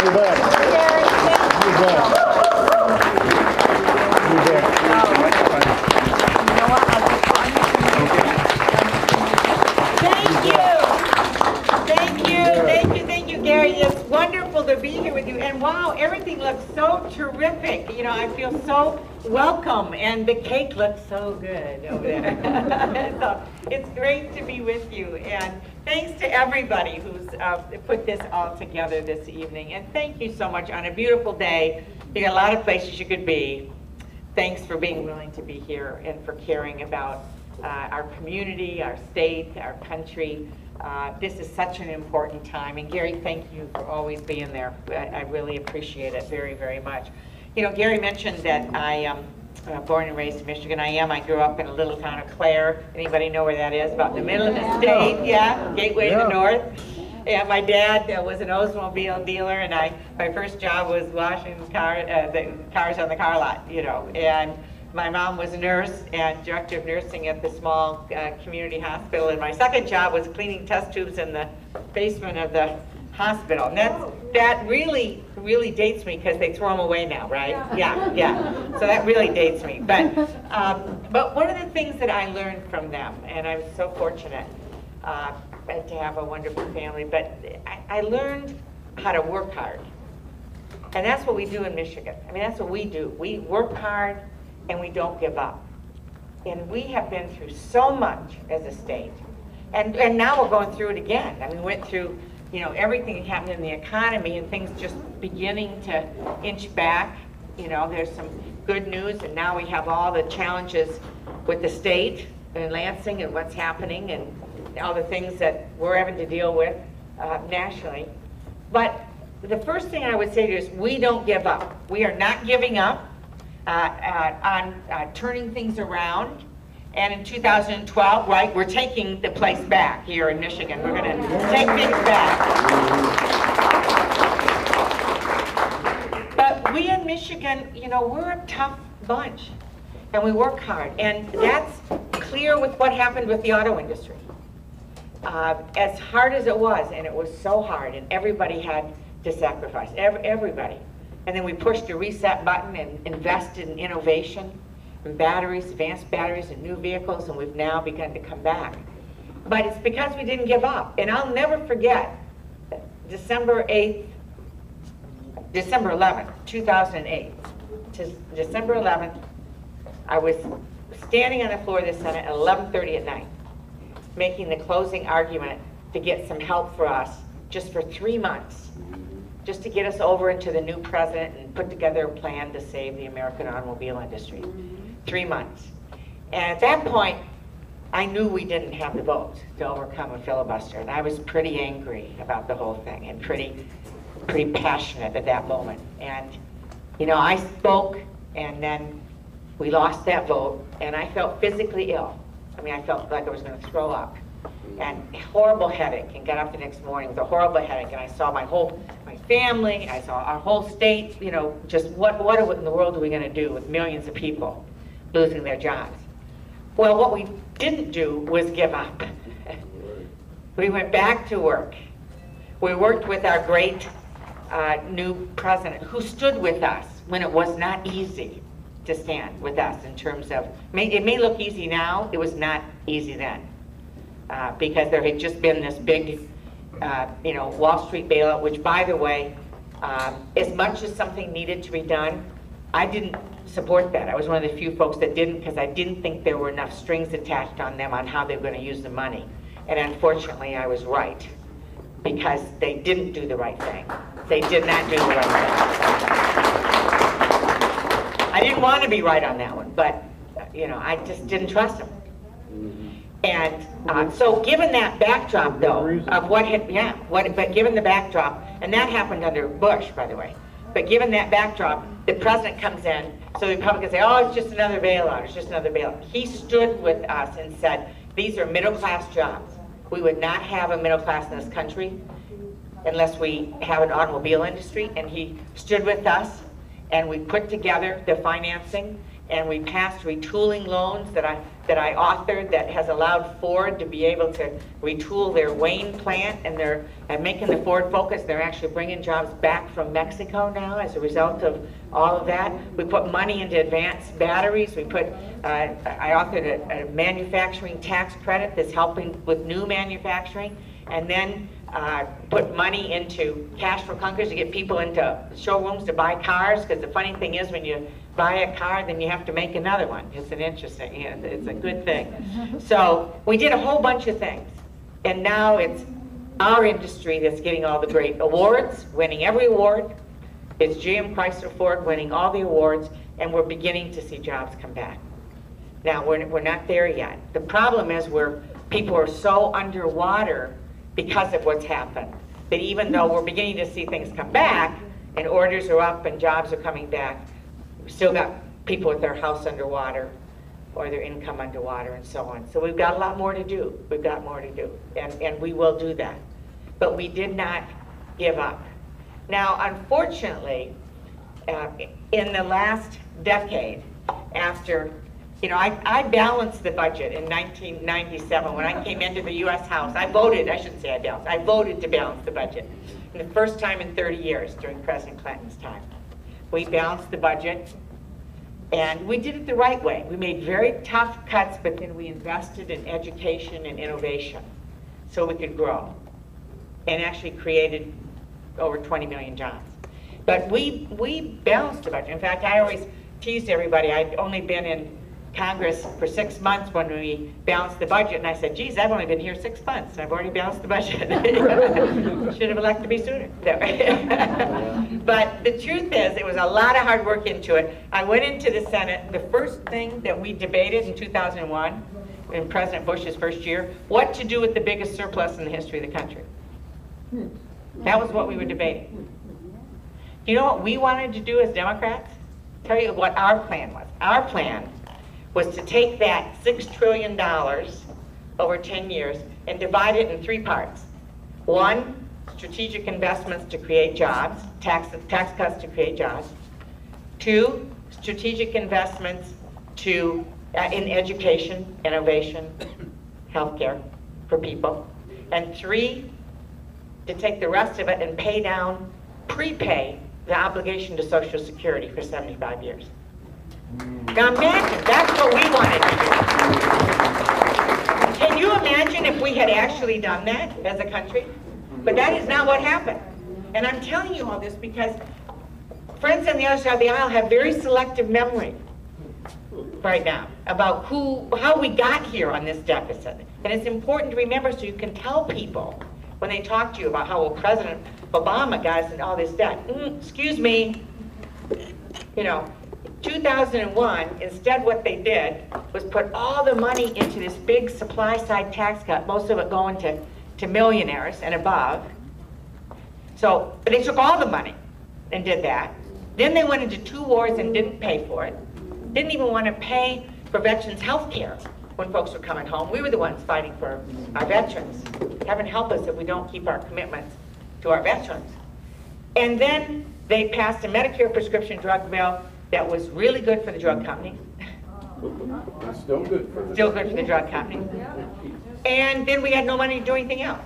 You bet. Gary, thank you. You bet. You bet. You know what? Thank you. Thank you. Thank you. Thank you, Gary. It's wonderful to be here with you. And wow, everything looks so terrific. You know, I feel so welcome, and the cake looks so good over there. So it's great to be with you. And thanks to everybody who's put this all together this evening. And thank you so much on a beautiful day. You got a lot of places you could be. Thanks for being willing to be here and for caring about our community, our state, our country. This is such an important time. And Gary, thank you for always being there. I really appreciate it very, very much. You know, Gary mentioned that I am born and raised in Michigan. I grew up in a little town of Clare. Anybody know where that is? About in the middle of the state, yeah, gateway to the north. And my dad was an Oldsmobile dealer, and my first job was washing the cars on the car lot, you know. And my mom was a nurse and director of nursing at the small community hospital, and my second job was cleaning test tubes in the basement of the hospital. And that really dates me because they throw them away now, right? Yeah. So that really dates me. But one of the things that I learned from them, and I was so fortunate to have a wonderful family, but I learned how to work hard. And that's what we do in Michigan. I mean, that's what we do. We work hard and we don't give up. And we have been through so much as a state. And now we're going through it again. I mean, we went through, you know, everything that happened in the economy and things just beginning to inch back. You know, there's some good news, and now we have all the challenges with the state and Lansing and what's happening and all the things that we're having to deal with nationally. But the first thing I would say to you is we don't give up. We are not giving up on turning things around. And in 2012, right, we're taking the place back here in Michigan. We're going to take things back. But we in Michigan, you know, we're a tough bunch. And we work hard. And that's clear with what happened with the auto industry. As hard as it was, and it was so hard, and everybody had to sacrifice, everybody. And then we pushed the reset button and invested in innovation, in batteries, advanced batteries, and new vehicles, and we've now begun to come back. But it's because we didn't give up. And I'll never forget December 11th, 2008. December 11th, I was standing on the floor of the Senate at 11:30 at night, making the closing argument to get some help for us just for 3 months, just to get us over into the new president and put together a plan to save the American automobile industry. 3 months. And at that point, I knew we didn't have the votes to overcome a filibuster. And I was pretty angry about the whole thing and pretty passionate at that moment. And, you know, I spoke, and then we lost that vote, and I felt physically ill. I mean, I felt like I was going to throw up. And a horrible headache, and got up the next morning with a horrible headache, and I saw my family, I saw our whole state, you know, just what in the world are we going to do with millions of people losing their jobs? Well, what we didn't do was give up. We went back to work. We worked with our great new president, who stood with us when it was not easy to stand with us in terms of, it may look easy now, it was not easy then. Because there had just been this big, you know, Wall Street bailout, which, by the way, as much as something needed to be done, I didn't support that. I was one of the few folks that didn't, because I didn't think there were enough strings attached on them on how they were going to use the money. And unfortunately, I was right, because they didn't do the right thing. They did not do the right thing. I didn't want to be right on that one, but, you know, I just didn't trust them. And so given that backdrop, though, of what had, but given the backdrop, and that happened under Bush, by the way, but given that backdrop, the president comes in, so the Republicans say, oh, it's just another bailout, it's just another bailout. He stood with us and said, these are middle-class jobs. We would not have a middle class in this country unless we have an automobile industry, and he stood with us, and we put together the financing, and we passed retooling loans that that I authored that has allowed Ford to be able to retool their Wayne plant, and they're making the Ford Focus. They're actually bringing jobs back from Mexico now as a result of all of that. We put money into advanced batteries. We put, I authored a manufacturing tax credit that's helping with new manufacturing, and then put money into cash for clunkers to get people into showrooms to buy cars, because the funny thing is when you buy a car, then you have to make another one. It's an interesting, it's a good thing. So we did a whole bunch of things, and now it's our industry that's getting all the great awards, winning every award. It's GM, Chrysler, Ford winning all the awards, and we're beginning to see jobs come back. Now, we're not there yet. The problem is people are so underwater because of what's happened, that even though we're beginning to see things come back, and orders are up and jobs are coming back, we've still got people with their house underwater or their income underwater and so on. So we've got a lot more to do. We've got more to do, and we will do that. But we did not give up. Now, unfortunately, in the last decade, after, I balanced the budget in 1997 when I came into the U.S. House. I voted to balance the budget. And the first time in 30 years during President Clinton's time. We balanced the budget, and we did it the right way. We made very tough cuts, but then we invested in education and innovation so we could grow, and actually created over 20 million jobs. But we balanced the budget. In fact, I always teased everybody. I'd only been in Congress for 6 months when we balanced the budget, and I said, geez, I've only been here 6 months, and I've already balanced the budget. Should have elected me sooner. But the truth is, it was a lot of hard work into it. I went into the Senate. The first thing that we debated in 2001, in President Bush's first year, what to do with the biggest surplus in the history of the country. That was what we were debating. You know what we wanted to do as Democrats? Tell you what our plan was. Our plan was to take that $6 trillion over 10 years and divide it in 3 parts. 1, strategic investments to create jobs, tax cuts to create jobs. 2, strategic investments in education, innovation, healthcare for people. And 3, to take the rest of it and prepay the obligation to Social Security for 75 years. Now imagine, that's what we wanted to do. Can you imagine if we had actually done that as a country? But that is not what happened. And I'm telling you all this because friends on the other side of the aisle have very selective memory right now about how we got here on this deficit. And it's important to remember so you can tell people when they talk to you about how President Obama got us in all this debt. Excuse me, 2001, instead what they did was put all the money into this big supply side tax cut, most of it going to millionaires and above. So, but they took all the money and did that. Then they went into 2 wars and didn't pay for it. Didn't even want to pay for veterans' health care when folks were coming home. We were the ones fighting for our veterans. Heaven help us if we don't keep our commitments to our veterans. And then they passed a Medicare prescription drug bill that was really good for the drug companies. Still good for the drug companies. And then we had no money to do anything else.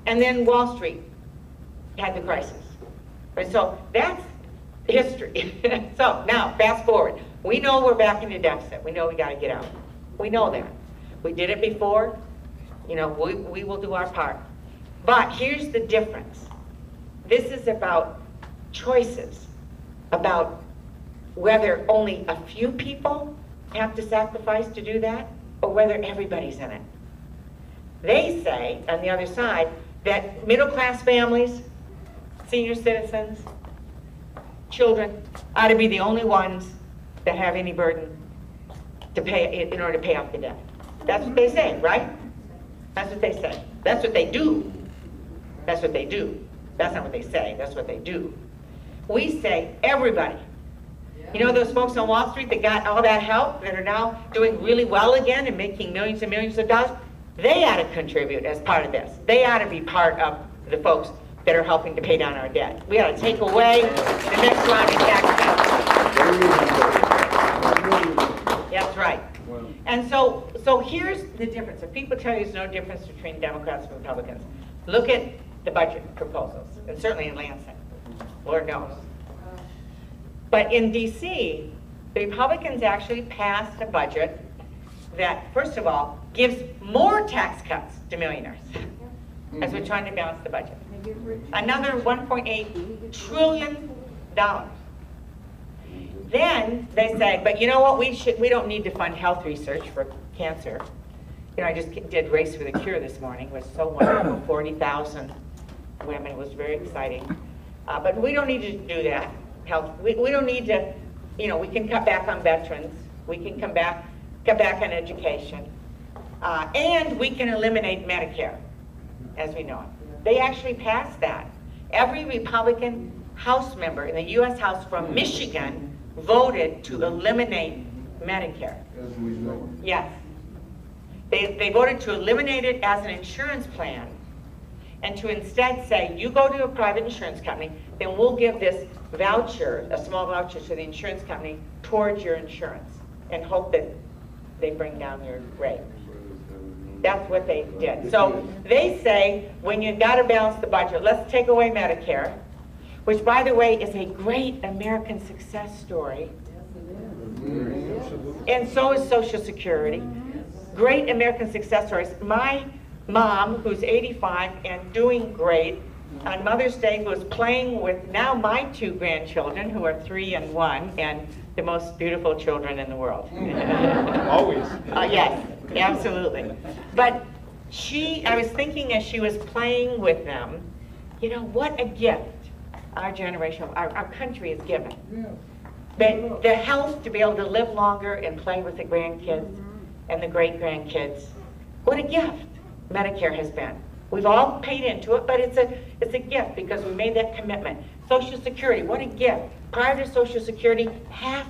And then Wall Street had the crisis. Right, so that's history. So now, fast forward. We know we're back in the deficit. We know we got to get out. We know that. We did it before. We will do our part. But here's the difference. This is about choices, about whether only a few people have to sacrifice to do that, or whether everybody's in it. They say, on the other side, that middle-class families, senior citizens, children, ought to be the only ones that have any burden to pay in order to pay off the debt. That's what they say, right? That's what they say. That's what they do. That's what they do. That's not what they say. That's what they do. We say everybody. You know those folks on Wall Street that got all that help, that are now doing really well again and making millions and millions of dollars? They ought to contribute as part of this. They ought to be part of the folks that are helping to pay down our debt. We ought to take away the next round of tax cuts. That's right. And so here's the difference. If people tell you there's no difference between Democrats and Republicans, look at the budget proposals, and certainly in Lansing, Lord knows. But in DC, the Republicans actually passed a budget that, first of all, gives more tax cuts to millionaires, as we're trying to balance the budget. Another $1.8 trillion. Then they say, but you know what, we don't need to fund health research for cancer. You know, I just did Race for the Cure this morning. It was so wonderful, 40,000 women. It was very exciting. But we don't need to do that. We don't need to, you know, we can cut back on veterans. We can cut back on education. And we can eliminate Medicare, as we know it. They actually passed that. Every Republican House member in the U.S. House from Michigan voted to eliminate Medicare. As we know. Yes. They voted to eliminate it as an insurance plan and to instead say, you go to a private insurance company, then we'll give this voucher, a small voucher to the insurance company towards your insurance and hope that they bring down your rate. That's what they did. So they say, when you've got to balance the budget, let's take away Medicare, which, by the way, is a great American success story. And so is Social Security. Great American success stories. My mom, who's 85 and doing great, on Mother's Day was playing with now my two grandchildren, who are 3 and 1, and the most beautiful children in the world. Always. Yes, absolutely. But I was thinking as she was playing with them, you know, what a gift our generation, our country is given. The health to be able to live longer and play with the grandkids and the great-grandkids. What a gift Medicare has been. We've all paid into it, but it's a gift because we made that commitment. Social Security, what a gift. Prior to Social Security, half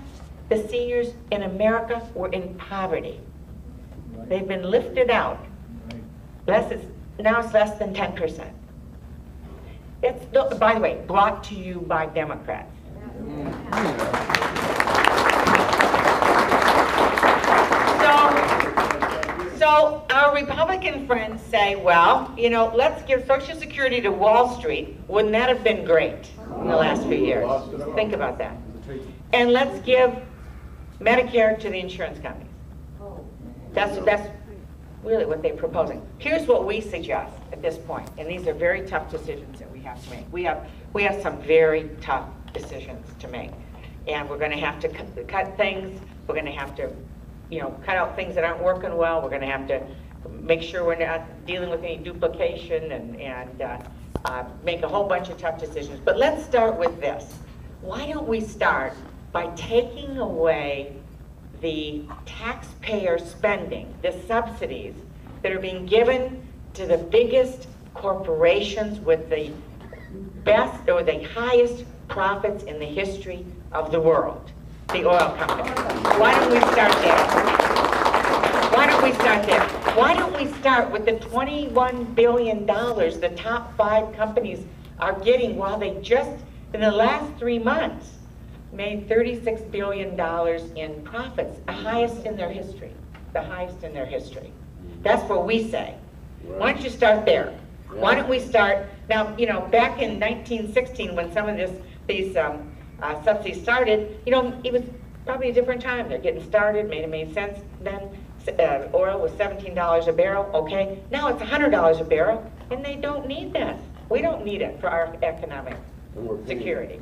the seniors in America were in poverty. They've been lifted out. Now it's less than 10%. It's, by the way, brought to you by Democrats. So our Republican friends say, well, you know, let's give Social Security to Wall Street. Wouldn't that have been great in the last few years? Think about that. And let's give Medicare to the insurance companies. That's really what they're proposing. Here's what we suggest at this point, and these are very tough decisions that we have to make. We have some very tough decisions to make, and we're going to have to cut things. We're going to have to, you know, cut out things that aren't working well. We're going to have to make sure we're not dealing with any duplication and make a whole bunch of tough decisions. But let's start with this. Why don't we start by taking away the taxpayer spending, the subsidies that are being given to the biggest corporations with the best or the highest profits in the history of the world, the oil companies. Why don't we start there? Why don't we start there? Why don't we start with the $21 billion the top 5 companies are getting, while they just, in the last 3 months, made $36 billion in profits, the highest in their history, the highest in their history. That's what we say. Why don't you start there? Why don't we start, now, you know, back in 1916 when some of these subsidies started, you know, it was probably a different time. They're getting started, it made sense then. Oil was $17 a barrel, okay? Now it's $100 a barrel, and they don't need that. We don't need it for our economic security.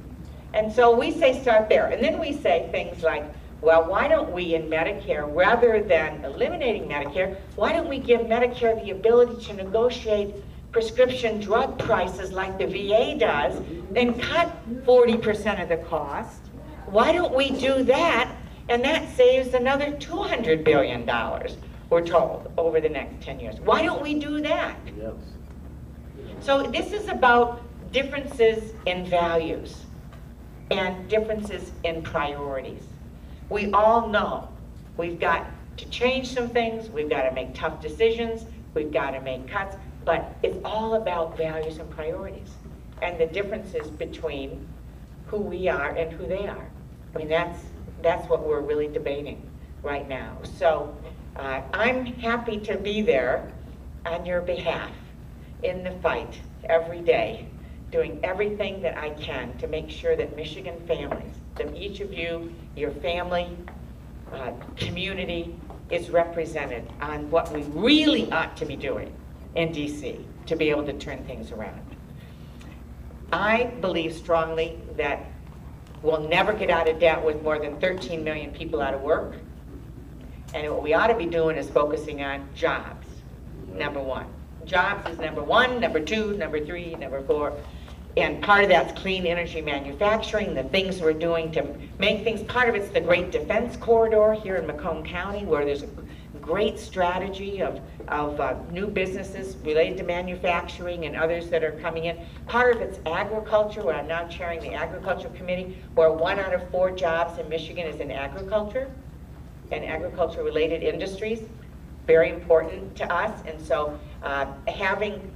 And so we say start there. And then we say things like, well, why don't we in Medicare, rather than eliminating Medicare, why don't we give Medicare the ability to negotiate prescription drug prices like the VA does and cut 40% of the cost? Why don't we do that? And that saves another $200 billion, we're told, over the next 10 years. Why don't we do that? Yes. So this is about differences in values and differences in priorities. We all know we've got to change some things, we've got to make tough decisions, we've got to make cuts, but it's all about values and priorities and the differences between who we are and who they are. I mean, that's what we're really debating. right now. So I'm happy to be there on your behalf in the fight every day, doing everything that I can to make sure that Michigan families, that each of you, your family, community, is represented on what we really ought to be doing in DC to be able to turn things around. I believe strongly that we'll never get out of debt with more than 13 million people out of work. And what we ought to be doing is focusing on jobs, number one. Jobs is number one, number two, number three, number four. And part of that's clean energy manufacturing, the things we're doing to make things. Part of it's the Great Defense Corridor here in Macomb County, where there's a great strategy of new businesses related to manufacturing and others that are coming in. Part of it's agriculture, where I'm now chairing the Agriculture Committee, where 1 out of 4 jobs in Michigan is in agriculture and agriculture-related industries. Very important to us, and so having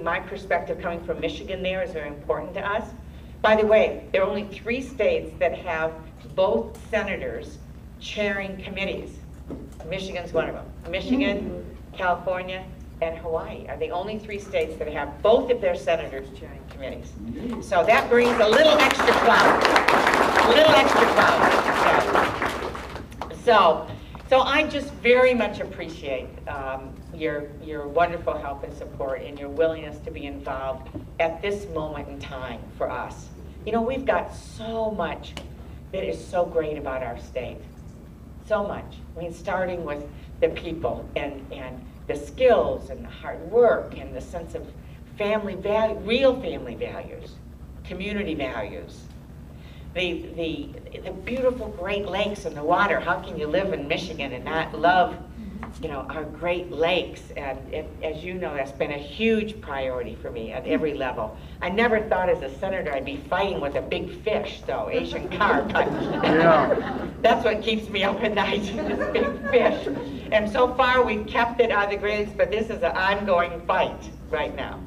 my perspective coming from Michigan there is very important to us. By the way, there are only 3 states that have both senators chairing committees. Michigan's one of them. Michigan, California, and Hawaii are the only 3 states that have both of their senators chairing committees. So that brings a little extra clout. A little extra clout. So I just very much appreciate your wonderful help and support and your willingness to be involved at this moment in time for us. You know, we've got so much that is so great about our state. So much. I mean, starting with the people and the skills and the hard work and the sense of family value, real family values, community values. The beautiful Great Lakes and the water. How can you live in Michigan and not love, you know, our Great Lakes? And as you know, that's been a huge priority for me at every level. I never thought as a senator I'd be fighting with a big fish, though, Asian carp. Yeah. That's what keeps me up at night, this big fish. And so far we've kept it out of the Great Lakes, but this is an ongoing fight right now.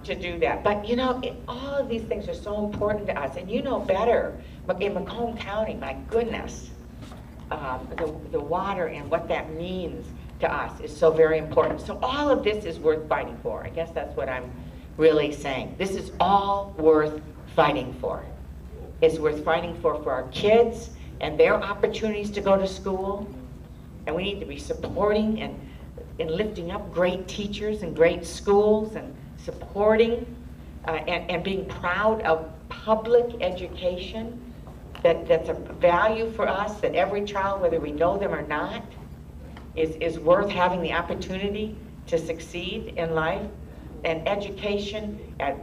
To do that. But you know, all of these things are so important to us, and you know better. In Macomb County, my goodness, the water and what that means to us is so very important. So all of this is worth fighting for. I guess that's what I'm really saying. This is all worth fighting for. It's worth fighting for our kids and their opportunities to go to school. And we need to be supporting and lifting up great teachers and great schools and supporting and being proud of public education, that's a value for us, that every child, whether we know them or not, is worth having the opportunity to succeed in life. And education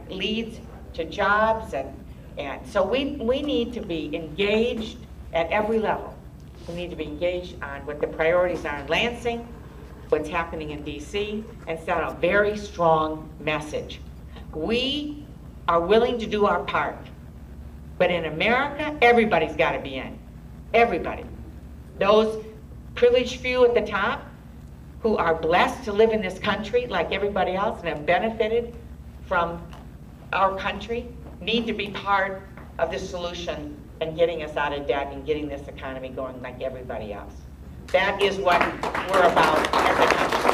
leads to jobs, and so we need to be engaged at every level. We need to be engaged on what the priorities are in Lansing, what's happening in DC, and send a very strong message. We are willing to do our part, but in America, everybody's got to be in. Everybody. Those privileged few at the top who are blessed to live in this country like everybody else and have benefited from our country need to be part of the solution and getting us out of debt and getting this economy going like everybody else. That is what we're about as a country.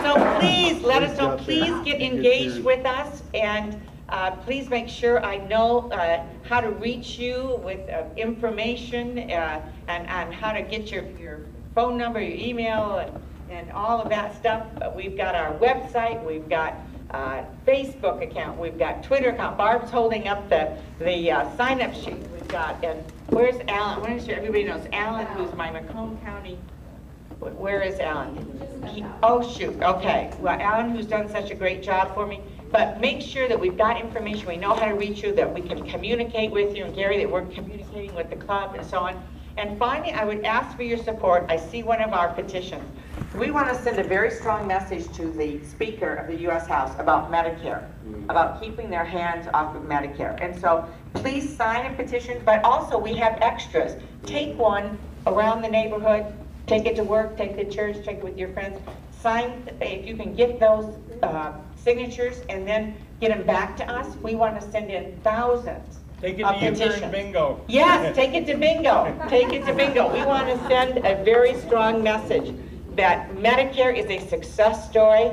So please let us know. Please get engaged with us, and please make sure I know how to reach you with information and how to get your phone number, your email, and all of that stuff. We've got our website. We've got Facebook account. We've got Twitter account. Barb's holding up the sign-up sheet we've got. And where's Alan? I want to sure everybody knows Alan, who's my Macomb County. Where is Alan? Oh, shoot. Okay. Well, Alan, who's done such a great job for me. But make sure that we've got information. We know how to reach you, that we can communicate with you. And Gary, that we're communicating with the club and so on. And finally, I would ask for your support. I see one of our petitions. We want to send a very strong message to the Speaker of the U.S. House about Medicare, about keeping their hands off of Medicare. And so please sign a petition, but also we have extras. Take one around the neighborhood, take it to work, take it to church, take it with your friends. Sign, if you can get those signatures and then get them back to us. We want to send in thousands Take it of to your petitions. turn, bingo. Yes, take it to bingo. Take it to bingo. We want to send a very strong message that Medicare is a success story.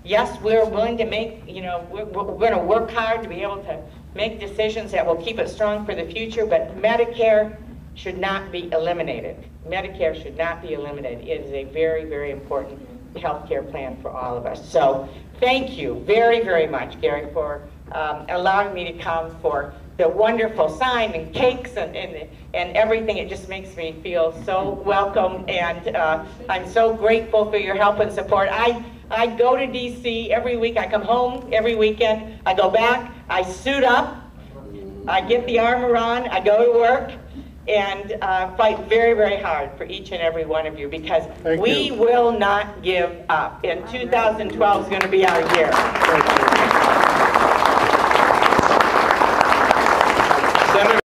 Yes, we're willing to make, we're going to work hard to be able to make decisions that will keep it strong for the future, but Medicare should not be eliminated. Medicare should not be eliminated. It is a very, very important health care plan for all of us. So thank you very, very much, Gary, for allowing me to come, for the wonderful sign and cakes and everything. It just makes me feel so welcome, and I'm so grateful for your help and support. I go to DC every week. I come home every weekend. I go back. I suit up. I get the armor on. I go to work and fight very, very hard for each and every one of you, because we will not give up. And 2012 is going to be our year.